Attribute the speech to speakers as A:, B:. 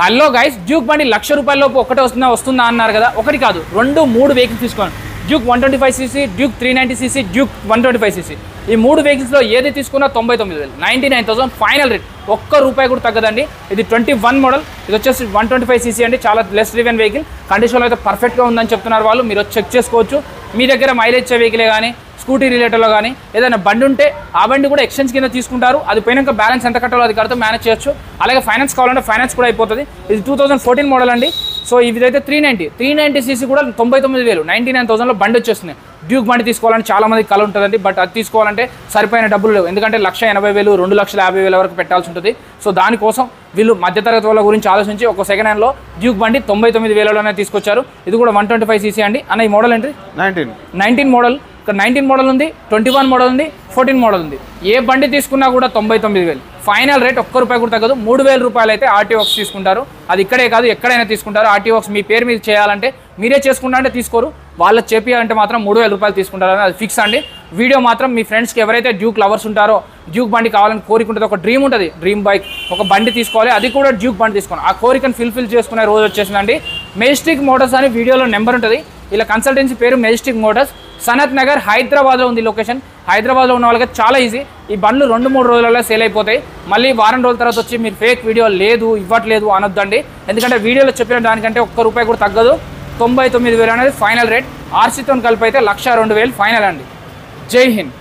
A: Hello guys, Duke బండి ₹1,00,000 లోపు ఒకటే వస్తుందా అన్నారు కదా. ఒకటి కాదు, 2-3 వెహికల్స్ తీసుకోండి. Duke 125cc, Duke 390cc, Duke 125cc. ఈ 3 వెహికల్స్లో ఏది తీసుకున్నా 99,000, 99,000 ఫైనల్ రేట్. ₹1 కూడా తగ్గదండి. ఇది 21 మోడల్, ఇది వచ్చేసి 125cc అండి. చాలా లెస్ డ్రివెన్ వెహికల్. కండిషన్లో అయితే పర్ఫెక్ట్గా ఉందని చెప్తున్నారు వాళ్ళు. మీరు చెక్ చేసుకోవచ్చు. మీ దగ్గర మైలేజ్ ఇచ్చే వెహికలే కానీ, స్కూటీ రిలేటెడ్లో కానీ ఏదైనా బండి ఉంటే ఆ బండి కూడా ఎక్స్చేంజ్ కింద తీసుకుంటారు. అది పోయినాక బ్యాలెన్స్ ఎంత కట్టాలో అది కడితే మేనేజ్ చేయొచ్చు. అలాగే ఫైనాన్స్ కావాలంటే ఫైనాన్స్ కూడా అయిపోతుంది. ఇది 2014 మోడల్ అండి. సో ఇదైతే 390cc కూడా 99,000, 99,000లో బండి వచ్చేస్తుంది. డ్యూక్ బండి తీసుకోవాలంటే చాలా మందికి కల ఉంటుందండి. బట్ అది తీసుకోవాలంటే సరిపోయిన డబ్బులు లేవు. ఎందుకంటే 1,80,000, 2,50,000 వరకు పెట్టాల్సి ఉంటుంది. సో దానికోసం వీళ్ళు మధ్యతరగతి వాళ్ళ గురించి ఆలోచించి ఒక సెకండ్ హ్యాండ్లో డ్యూక్ బండి 99,000లోనే తీసుకొచ్చారు. ఇది కూడా 125cc అండి. అన్న ఈ మోడల్ ఏంటి? 19 మోడల్. ఇక్కడ 19 మోడల్ ఉంది, 21 మోడల్ ఉంది, 14 మోడల్ ఉంది. ఏ బండి తీసుకున్నా కూడా 99,000 ఫైనల్ రేట్. ₹1 కూడా తగ్గదు. ₹3,000 అయితే ఆర్టీఓ వర్క్స్ తీసుకుంటారు. అది ఇక్కడే కాదు, ఎక్కడైనా తీసుకుంటారు. ఆర్టీఓ వర్క్స్ మీ పేరు మీద చేయాలంటే మీరే చేసుకుంటా అంటే తీసుకోరు. వాళ్ళకి చేపియాలంటే మాత్రం ₹3,000 తీసుకుంటారు. అది ఫిక్స్ అండి. వీడియో మాత్రం మీ ఫ్రెండ్స్కి ఎవరైతే డ్యూక్ లవర్స్ ఉంటారో, డ్యూక్ బండి కావాలని కోరికుంటుంది, ఒక డ్రీమ్ ఉంటుంది, డ్రీమ్ బైక్, ఒక బండి తీసుకోవాలి, అది కూడా డ్యూక్ బండి తీసుకోవాలి. ఆ కోరికను ఫిల్ చేసుకునే రోజు వచ్చేసిందండి. మెజెస్టిక్ మోటార్స్ అని వీడియోలో నెంబర్ ఉంటుంది. ఇలా కన్సల్టెన్సీ పేరు మెజెస్టిక్ మోటార్స్. సనత్ నగర్, హైదరాబాద్లో ఉంది లొకేషన్. హైదరాబాద్లో ఉన్న వాళ్ళకి చాలా ఈజీ. ఈ బండ్లు 2-3 రోజులలో సేల్ అయిపోతాయి. మళ్ళీ వారం రోజుల తర్వాత వచ్చి మీరు ఫేక్ వీడియో లేదు, ఇవ్వట్లేదు అనొద్దండి. ఎందుకంటే వీడియోలో చెప్పిన దానికంటే ₹1 కూడా తగ్గదు. 99,000 అనేది ఫైనల్ రేట్. ఆర్సీతో కలిపి అయితే 1,02,000 ఫైనల్ అండి. జై హింద్.